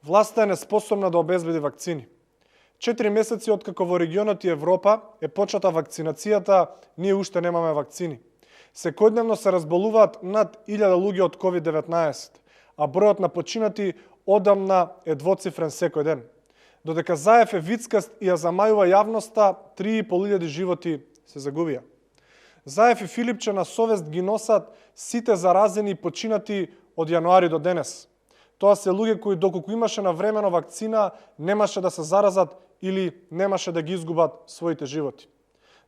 Власта е неспособна да обезбеди вакцини. 4 месеци откако во регионот и Европа е почета вакцинацијата, ние уште немаме вакцини. Секојдневно се разболуваат над 1000 луѓе од COVID-19, а бројот на починати одамна е двоцифрен секој ден. Додека Заев е вицкаст и ја замајува јавноста, 3500 животи се загубија. Заев и Филипче на совест ги носат сите заразени и починати од јануари до денес. Тоа се луѓе кои доколку имаше навремено вакцина, немаше да се заразат или немаше да ги изгубат своите животи.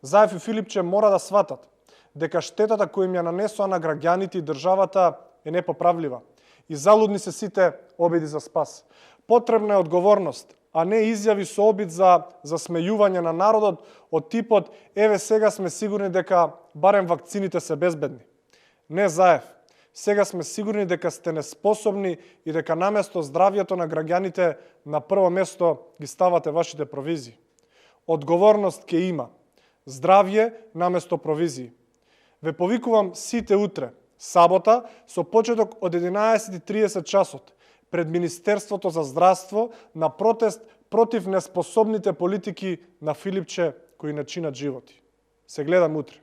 Заев и Филипче мора да сватат дека штетата која им ја нанесоа на граѓаните и државата е непоправлива и залудни се сите обиди за спас. Потребна е одговорност, а не изјави со обид за засмејување на народот од типот еве сега сме сигурни дека барем вакцините се безбедни. Не, Заев. Сега сме сигурни дека сте неспособни и дека наместо здравјето на граѓаните на прво место ги ставате вашите провизии. Одговорност ќе има. Здравје наместо провизии. Ве повикувам сите утре, сабота, со почеток од 11:30 часот, пред Министерството за здравство на протест против неспособните политики на Филипче кои начинат животи. Се гледам утре.